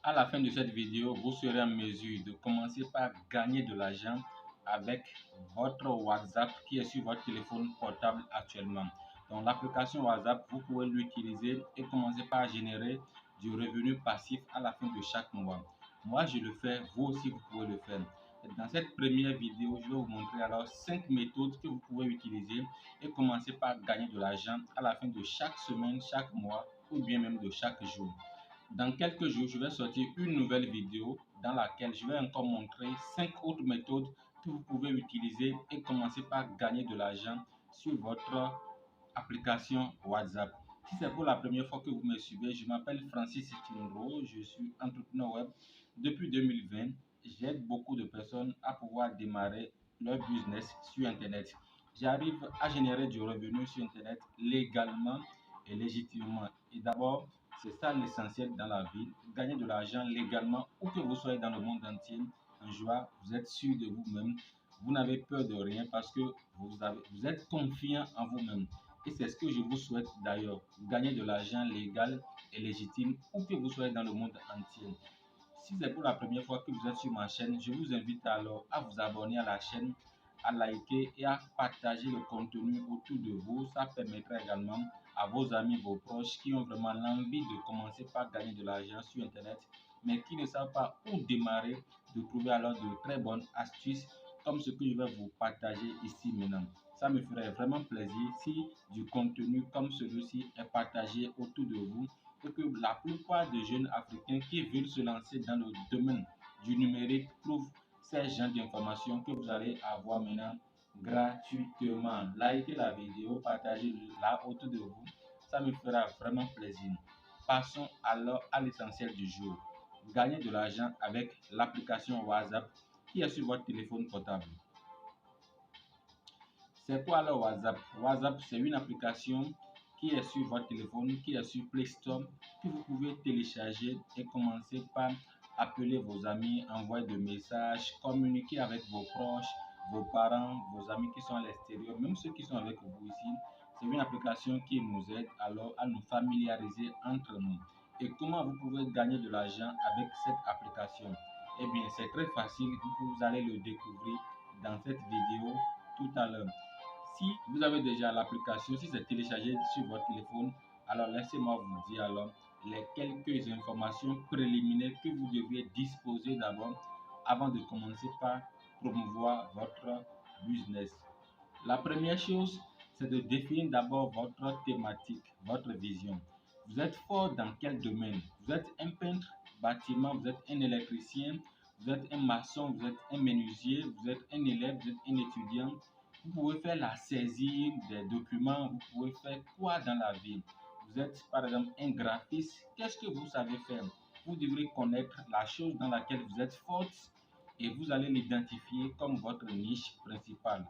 À la fin de cette vidéo, vous serez en mesure de commencer par gagner de l'argent avec votre WhatsApp qui est sur votre téléphone portable actuellement. Donc l'application WhatsApp, vous pouvez l'utiliser et commencer par générer du revenu passif à la fin de chaque mois. Moi, je le fais, vous aussi, vous pouvez le faire. Dans cette première vidéo, je vais vous montrer alors 5 méthodes que vous pouvez utiliser et commencer par gagner de l'argent à la fin de chaque semaine, chaque mois ou bien même de chaque jour. Dans quelques jours, je vais sortir une nouvelle vidéo dans laquelle je vais encore montrer 5 autres méthodes que vous pouvez utiliser et commencer par gagner de l'argent sur votre application WhatsApp. Si c'est pour la première fois que vous me suivez, je m'appelle Francis Itinro, je suis entrepreneur web. Depuis 2020, j'aide beaucoup de personnes à pouvoir démarrer leur business sur Internet. J'arrive à générer du revenu sur Internet légalement et légitimement. Et d'abord, c'est ça l'essentiel dans la vie, gagner de l'argent légalement où que vous soyez dans le monde entier. En joie, vous êtes sûr de vous-même, vous n'avez peur de rien parce que vous êtes confiant en vous-même. Et c'est ce que je vous souhaite d'ailleurs, gagner de l'argent légal et légitime où que vous soyez dans le monde entier. Si c'est pour la première fois que vous êtes sur ma chaîne, je vous invite alors à vous abonner à la chaîne, à liker et à partager le contenu autour de vous. Ça permettra également à vos amis, vos proches qui ont vraiment l'envie de commencer par gagner de l'argent sur Internet, mais qui ne savent pas où démarrer, de trouver alors de très bonnes astuces comme ce que je vais vous partager ici maintenant. Ça me ferait vraiment plaisir si du contenu comme celui-ci est partagé autour de vous et que la plupart des jeunes africains qui veulent se lancer dans le domaine du numérique trouvent ces genres d'informations que vous allez avoir maintenant gratuitement. Likez la vidéo, partagez-la autour de vous. Ça me fera vraiment plaisir. Passons alors à l'essentiel du jour. Gagner de l'argent avec l'application WhatsApp qui est sur votre téléphone portable. C'est quoi alors WhatsApp? WhatsApp, c'est une application qui est sur votre téléphone, qui est sur Play Store, que vous pouvez télécharger et commencer par appeler vos amis, envoyer des messages, communiquer avec vos proches, vos parents, vos amis qui sont à l'extérieur, même ceux qui sont avec vous ici. C'est une application qui nous aide alors à nous familiariser entre nous. Et comment vous pouvez gagner de l'argent avec cette application? Eh bien, c'est très facile, vous allez le découvrir dans cette vidéo tout à l'heure. Si vous avez déjà l'application, si c'est téléchargé sur votre téléphone, alors laissez-moi vous dire alors les quelques informations préliminaires que vous devriez disposer d'abord avant de commencer par promouvoir votre business. La première chose, c'est de définir d'abord votre thématique, votre vision. Vous êtes fort dans quel domaine? Vous êtes un peintre, bâtiment, vous êtes un électricien, vous êtes un maçon, vous êtes un menuisier, vous êtes un élève, vous êtes un étudiant. Vous pouvez faire la saisie des documents, vous pouvez faire quoi dans la vie? Vous êtes par exemple un graphiste, qu'est-ce que vous savez faire? Vous devrez connaître la chose dans laquelle vous êtes forte et vous allez l'identifier comme votre niche principale.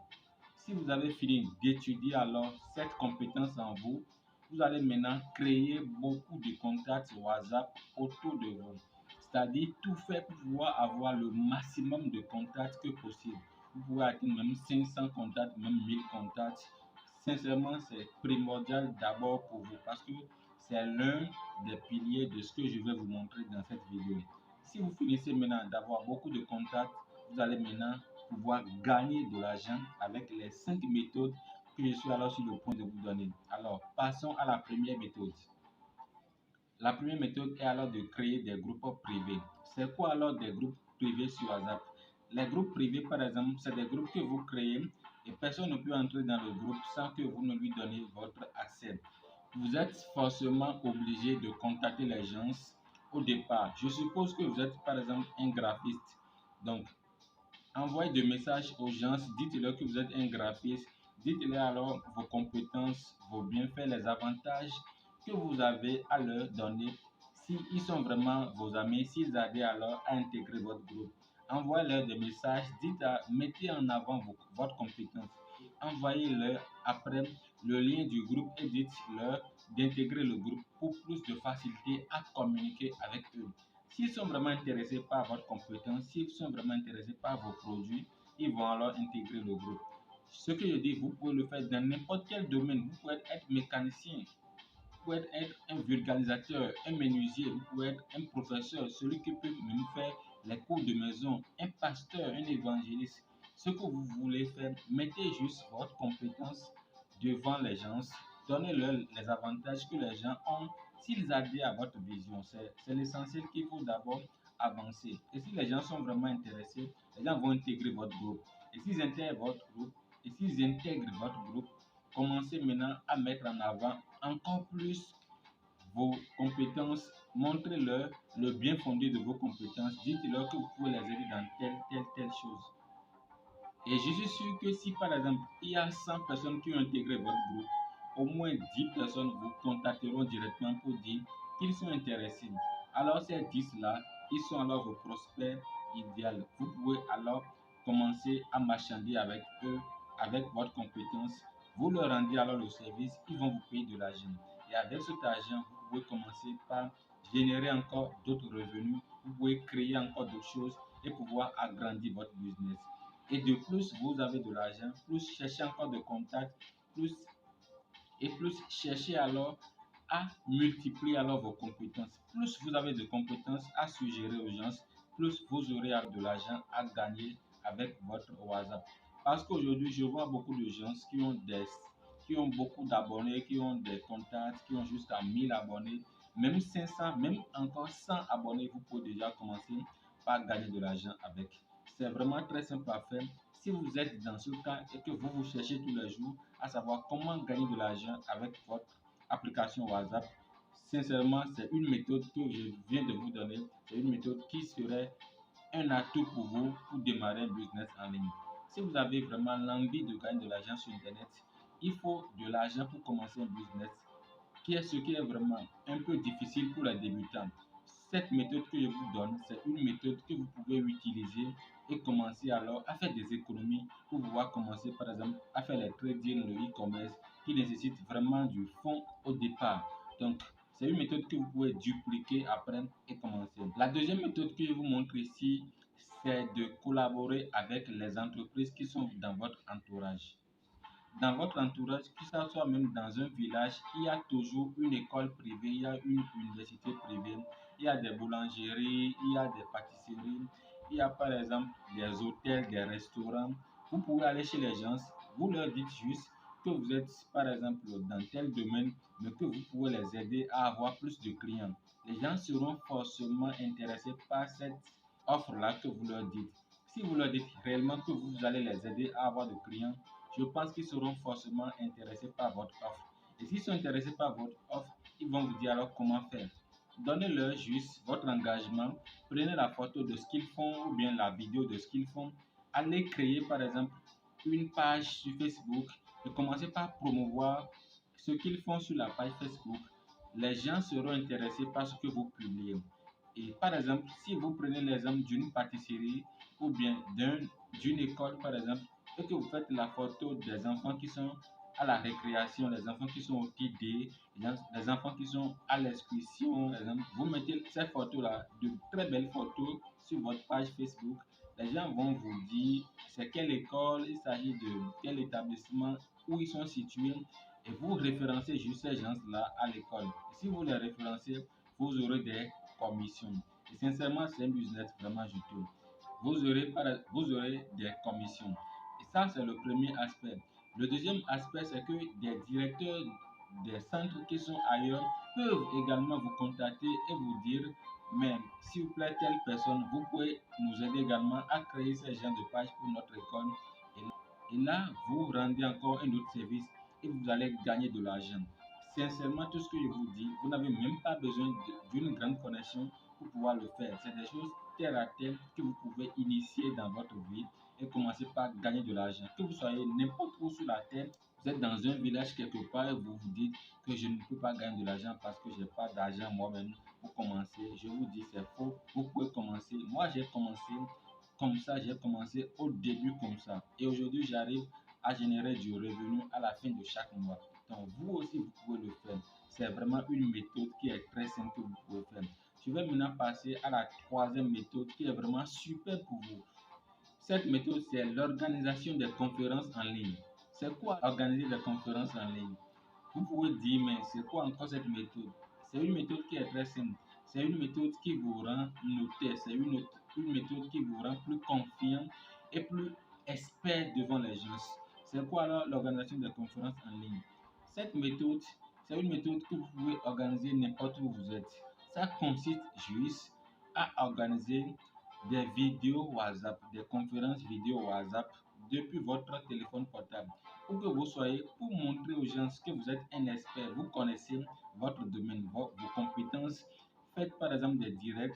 Si vous avez fini d'étudier alors cette compétence en vous, vous allez maintenant créer beaucoup de contacts WhatsApp autour de vous. C'est-à-dire tout faire pour pouvoir avoir le maximum de contacts que possible. Vous pouvez atteindre même 500 contacts, même 1000 contacts. Sincèrement, c'est primordial d'abord pour vous parce que c'est l'un des piliers de ce que je vais vous montrer dans cette vidéo. Si vous finissez maintenant d'avoir beaucoup de contacts, vous allez maintenant pouvoir gagner de l'argent avec les 5 méthodes que je suis alors sur le point de vous donner. Alors, passons à la première méthode. La première méthode est alors de créer des groupes privés. C'est quoi alors des groupes privés sur WhatsApp? Les groupes privés, par exemple, c'est des groupes que vous créez et personne ne peut entrer dans le groupe sans que vous ne lui donnez votre accès. Vous êtes forcément obligé de contacter les gens au départ. Je suppose que vous êtes, par exemple, un graphiste. Donc, envoyez des messages aux gens, dites-leur que vous êtes un graphiste, dites-leur alors vos compétences, vos bienfaits, les avantages que vous avez à leur donner. S'ils sont vraiment vos amis, s'ils adhèrent alors à intégrer votre groupe, envoyez-leur des messages, mettez en avant votre compétence. Envoyez-leur après le lien du groupe et dites-leur d'intégrer le groupe pour plus de facilité à communiquer avec eux. S'ils sont vraiment intéressés par votre compétence, s'ils sont vraiment intéressés par vos produits, ils vont alors intégrer le groupe. Ce que je dis, vous pouvez le faire dans n'importe quel domaine. Vous pouvez être mécanicien, pouvez être un vulgarisateur, un menuisier, vous pouvez être un professeur, celui qui peut même faire les cours de maison, un pasteur, un évangéliste. Ce que vous voulez faire, mettez juste votre compétence devant les gens, donnez-leur les avantages que les gens ont. S'ils adhèrent à votre vision, c'est l'essentiel qu'il faut d'abord avancer. Et si les gens sont vraiment intéressés, les gens vont intégrer votre groupe. Et s'ils intègrent votre groupe, commencez maintenant à mettre en avant encore plus vos compétences, montrez-leur le bien fondé de vos compétences, dites-leur que vous pouvez les aider dans telle chose. Et je suis sûr que si par exemple il y a 100 personnes qui ont intégré votre groupe, au moins 10 personnes vous contacteront directement pour dire qu'ils sont intéressés. Alors ces 10-là, ils sont alors vos prospects idéaux. Vous pouvez alors commencer à marchander avec eux, avec votre compétence. Vous leur rendez alors le service, ils vont vous payer de l'argent. Et avec cet argent, vous pouvez commencer par générer encore d'autres revenus. Vous pouvez créer encore d'autres choses et pouvoir agrandir votre business. Et de plus vous avez de l'argent, plus cherchez encore de contacts, plus plus cherchez alors à multiplier alors vos compétences. Plus vous avez de compétences à suggérer aux gens, plus vous aurez de l'argent à gagner avec votre WhatsApp. Parce qu'aujourd'hui, je vois beaucoup de gens qui ont beaucoup d'abonnés, qui ont des contacts, qui ont jusqu'à 1000 abonnés, même 500, même encore 100 abonnés, vous pouvez déjà commencer par gagner de l'argent avec. C'est vraiment très simple à faire. Si vous êtes dans ce cas et que vous cherchez tous les jours à savoir comment gagner de l'argent avec votre application WhatsApp, sincèrement, c'est une méthode que je viens de vous donner. C'est une méthode qui serait un atout pour vous pour démarrer un business en ligne. Si vous avez vraiment l'envie de gagner de l'argent sur Internet, il faut de l'argent pour commencer un business, qui est ce qui est vraiment un peu difficile pour les débutants. Cette méthode que je vous donne, c'est une méthode que vous pouvez utiliser et commencer alors à faire des économies pour pouvoir commencer par exemple à faire les trading, le e-commerce qui nécessite vraiment du fonds au départ. Donc, c'est une méthode que vous pouvez dupliquer après et commencer. La deuxième méthode que je vous montre ici, c'est de collaborer avec les entreprises qui sont dans votre entourage. Dans votre entourage, que ce soit même dans un village, il y a toujours une école privée, il y a une université privée, il y a des boulangeries, il y a des pâtisseries, il y a par exemple des hôtels, des restaurants. Vous pouvez aller chez les gens, vous leur dites juste que vous êtes par exemple dans tel domaine, mais que vous pouvez les aider à avoir plus de clients. Les gens seront forcément intéressés par cette offre-là que vous leur dites. Si vous leur dites réellement que vous allez les aider à avoir de clients, je pense qu'ils seront forcément intéressés par votre offre. Et s'ils sont intéressés par votre offre, ils vont vous dire alors comment faire. Donnez-leur juste votre engagement, prenez la photo de ce qu'ils font ou bien la vidéo de ce qu'ils font. Allez créer par exemple une page sur Facebook et commencez par promouvoir ce qu'ils font sur la page Facebook. Les gens seront intéressés par ce que vous publiez. Et par exemple, si vous prenez l'exemple d'une pâtisserie ou bien d'une école par exemple, et que vous faites la photo des enfants qui sont à la récréation, les enfants qui sont au TD, les enfants qui sont à l'excursion, vous mettez ces photos-là, de très belles photos sur votre page Facebook. Les gens vont vous dire c'est quelle école, il s'agit de quel établissement, où ils sont situés, et vous référencez juste ces gens-là à l'école. Si vous les référencez, vous aurez des commissions. Et sincèrement, c'est un business vraiment juteux. Vous aurez des commissions. Et ça, c'est le premier aspect. Le deuxième aspect, c'est que des directeurs des centres qui sont ailleurs peuvent également vous contacter et vous dire, mais s'il vous plaît, telle personne, vous pouvez nous aider également à créer ce genre de page pour notre école. Et là, vous rendez encore un autre service et vous allez gagner de l'argent. Sincèrement, tout ce que je vous dis, vous n'avez même pas besoin d'une grande connexion pour pouvoir le faire. C'est des choses terre à terre que vous pouvez initier dans votre vie et commencer par gagner de l'argent. Que vous soyez n'importe où sur la terre, vous êtes dans un village quelque part et vous vous dites que je ne peux pas gagner de l'argent parce que je n'ai pas d'argent moi-même pour commencer. Je vous dis c'est faux. Vous pouvez commencer. Moi, j'ai commencé comme ça, j'ai commencé au début comme ça. Et aujourd'hui, j'arrive à générer du revenu à la fin de chaque mois. Donc, vous aussi, vous pouvez le faire. C'est vraiment une méthode qui est très simple que vous pouvez faire. Je vais maintenant passer à la troisième méthode qui est vraiment super pour vous. Cette méthode, c'est l'organisation des conférences en ligne. C'est quoi organiser des conférences en ligne? Vous pouvez dire, mais c'est quoi encore cette méthode? C'est une méthode qui est très simple. C'est une méthode qui vous rend notaire. C'est une méthode qui vous rend plus confiant et plus expert devant les gens. C'est quoi alors l'organisation des conférences en ligne? Cette méthode, c'est une méthode que vous pouvez organiser n'importe où vous êtes. Ça consiste juste à organiser des vidéos WhatsApp, des conférences vidéo WhatsApp depuis votre téléphone portable. Pour que vous soyez, pour montrer aux gens que vous êtes un expert, vous connaissez votre domaine, vos compétences. Faites par exemple des directs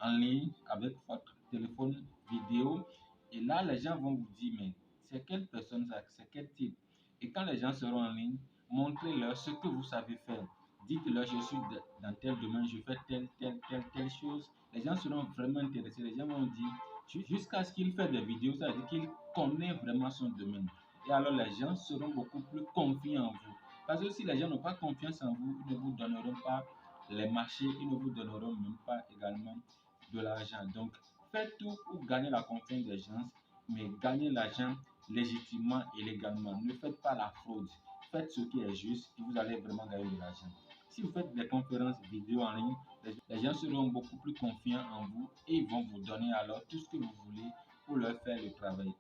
en ligne avec votre téléphone vidéo. Et là, les gens vont vous dire, mais c'est quelle personne ça, c'est quel type. Et quand les gens seront en ligne, montrez-leur ce que vous savez faire. Dites-leur, je suis dans tel domaine, je fais telle chose. Les gens seront vraiment intéressés. Les gens vont dire, jusqu'à ce qu'il fasse des vidéos, ça veut dire qu'il connaît vraiment son domaine. Et alors les gens seront beaucoup plus confiants en vous. Parce que si les gens n'ont pas confiance en vous, ils ne vous donneront pas les marchés, ils ne vous donneront même pas également de l'argent. Donc, faites tout pour gagner la confiance des gens, mais gagner l'argent légitimement et légalement. Ne faites pas la fraude. Faites ce qui est juste et vous allez vraiment gagner de l'argent. Si vous faites des conférences vidéo en ligne, les gens seront beaucoup plus confiants en vous et ils vont vous donner alors tout ce que vous voulez pour leur faire le travail.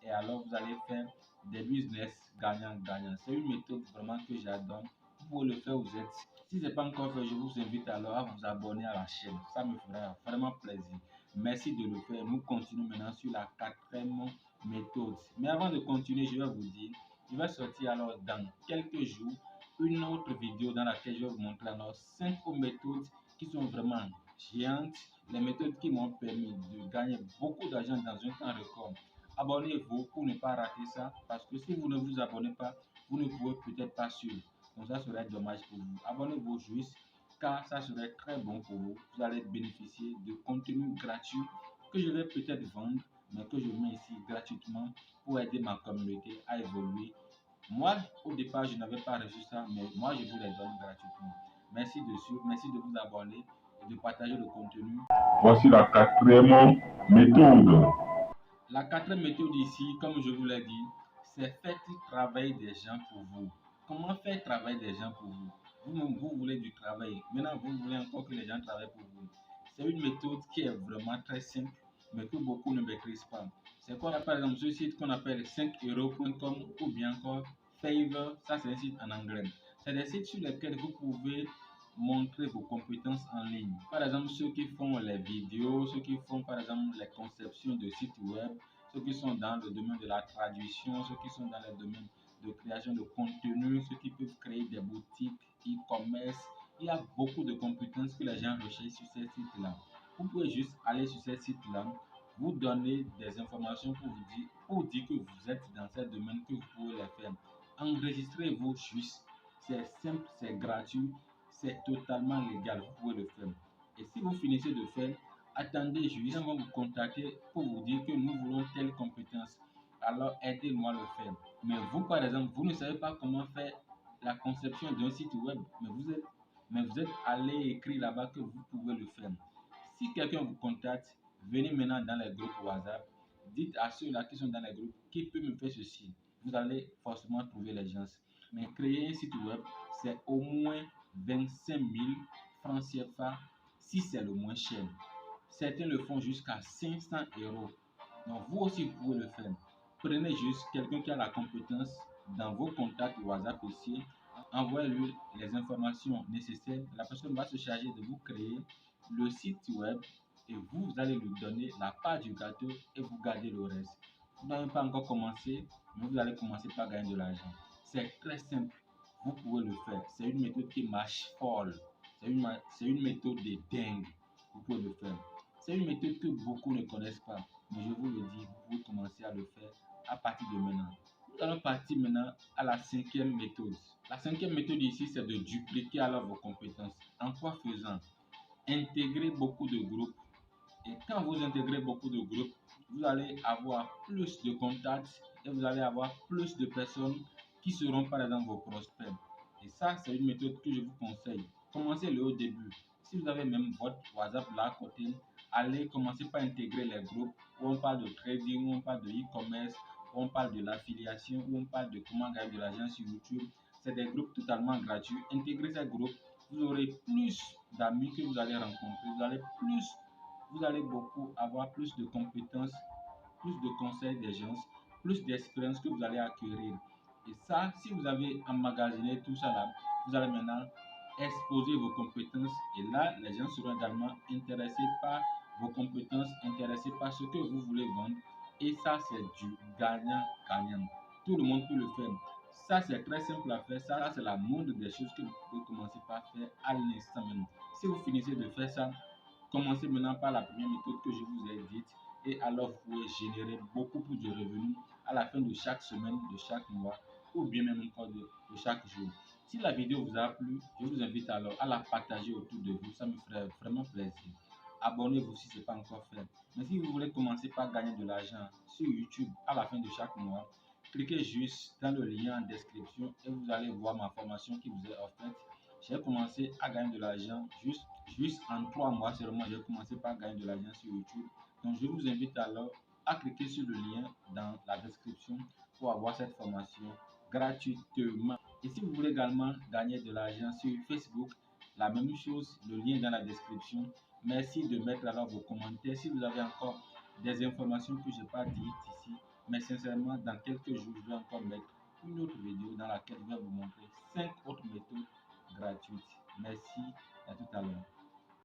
Et alors, vous allez faire des business gagnant-gagnant. C'est une méthode vraiment que j'adore. Vous pouvez le faire, vous êtes. Si ce n'est pas encore fait, je vous invite alors à vous abonner à la chaîne. Ça me fera vraiment plaisir. Merci de le faire. Nous continuons maintenant sur la quatrième méthode. Mais avant de continuer, je vais vous dire, je vais sortir alors dans quelques jours une autre vidéo dans laquelle je vais vous montrer alors 5 méthodes qui sont vraiment géantes, les méthodes qui m'ont permis de gagner beaucoup d'argent dans un temps record. Abonnez-vous pour ne pas rater ça, parce que si vous ne vous abonnez pas, vous ne pouvez peut-être pas suivre. Donc ça serait dommage pour vous. Abonnez-vous juste, car ça serait très bon pour vous. Vous allez bénéficier de contenu gratuit que je vais peut-être vendre, mais que je mets ici gratuitement pour aider ma communauté à évoluer. Moi, au départ, je n'avais pas reçu ça, mais moi, je vous les donne gratuitement. Merci de suivre, merci de vous abonner et de partager le contenu. Voici la quatrième méthode. La quatrième méthode ici, comme je vous l'ai dit, c'est faire travailler des gens pour vous. Comment faire travailler des gens pour vous? Vous-même, vous voulez du travail. Maintenant, vous voulez encore que les gens travaillent pour vous. C'est une méthode qui est vraiment très simple, mais que beaucoup ne maîtrisent pas. C'est quoi, par exemple, ce site qu'on appelle 5euros.com ou bien encore Fiverr, ça c'est un site en anglais. C'est des sites sur lesquels vous pouvez montrer vos compétences en ligne. Par exemple, ceux qui font les vidéos, ceux qui font par exemple les conceptions de sites web, ceux qui sont dans le domaine de la traduction, ceux qui sont dans le domaine de création de contenu, ceux qui peuvent créer des boutiques e-commerce. Il y a beaucoup de compétences que les gens recherchent sur ces sites-là. Vous pouvez juste aller sur ces sites-là, vous donner des informations pour dire que vous êtes dans ce domaine, que vous pouvez les faire. Enregistrez-vous juste. C'est simple, c'est gratuit, c'est totalement légal. Vous pouvez le faire. Et si vous finissez de faire, attendez juste, on va vous contacter pour vous dire que nous voulons telle compétence. Alors aidez-moi à le faire. Mais vous, par exemple, vous ne savez pas comment faire la conception d'un site web, mais vous êtes allé écrire là-bas que vous pouvez le faire. Si quelqu'un vous contacte, venez maintenant dans les groupes WhatsApp. Dites à ceux-là qui sont dans les groupes qui peut me faire ceci. Vous allez forcément trouver les gens. Mais créer un site web, c'est au moins 25 000 francs CFA si c'est le moins cher. Certains le font jusqu'à 500 euros. Donc vous aussi, vous pouvez le faire. Prenez juste quelqu'un qui a la compétence dans vos contacts WhatsApp ici. Envoyez-lui les informations nécessaires. La personne va se charger de vous créer le site web et vous allez lui donner la part du gâteau et vous gardez le reste. Vous n'avez pas encore commencé, mais vous allez commencer par gagner de l'argent. C'est très simple. Vous pouvez le faire. C'est une méthode qui marche folle. C'est une méthode de dingue. Vous pouvez le faire. C'est une méthode que beaucoup ne connaissent pas. Mais je vous le dis, vous pouvez commencer à le faire à partir de maintenant. Nous allons partir maintenant à la cinquième méthode. La cinquième méthode ici, c'est de dupliquer alors vos compétences. En quoi faisant? Intégrer beaucoup de groupes. Et quand vous intégrez beaucoup de groupes, vous allez avoir plus de contacts et vous allez avoir plus de personnes qui seront par exemple vos prospects. Et ça, c'est une méthode que je vous conseille. Commencez-le au début. Si vous avez même votre WhatsApp là à côté, allez commencer par intégrer les groupes où on parle de trading, où on parle de e-commerce, où on parle de l'affiliation, où on parle de comment gagner de l'argent sur YouTube. C'est des groupes totalement gratuits. Intégrez ces groupes, vous aurez plus d'amis que vous allez rencontrer. Vous allez beaucoup avoir plus de compétences, plus de conseils des gens, plus d'expérience que vous allez acquérir. Et ça, si vous avez emmagasiné tout ça là, vous allez maintenant exposer vos compétences. Et là, les gens seront également intéressés par vos compétences, intéressés par ce que vous voulez vendre. Et ça, c'est du gagnant-gagnant. Tout le monde peut le faire. Ça, c'est très simple à faire. Ça, c'est la moindre des choses que vous pouvez commencer par faire à l'instant même. Si vous finissez de faire ça, commencez maintenant par la première méthode que je vous ai dite. Et alors, vous pouvez générer beaucoup plus de revenus à la fin de chaque semaine, de chaque mois, ou bien même encore de chaque jour. Si la vidéo vous a plu, je vous invite alors à la partager autour de vous. Ça me ferait vraiment plaisir. Abonnez-vous si ce n'est pas encore fait. Mais si vous voulez commencer par gagner de l'argent sur YouTube à la fin de chaque mois, cliquez juste dans le lien en description et vous allez voir ma formation qui vous est offerte. J'ai commencé à gagner de l'argent juste en 3 mois seulement. J'ai commencé par gagner de l'argent sur YouTube. Donc, je vous invite alors à cliquer sur le lien dans la description pour avoir cette formation gratuitement. Et si vous voulez également gagner de l'argent sur Facebook, la même chose, le lien dans la description. Merci de mettre alors vos commentaires. Si vous avez encore des informations que je n'ai pas dites ici, mais sincèrement, dans quelques jours, je vais encore mettre une autre vidéo dans laquelle je vais vous montrer 5 autres méthodes gratuites. Merci, à tout à l'heure.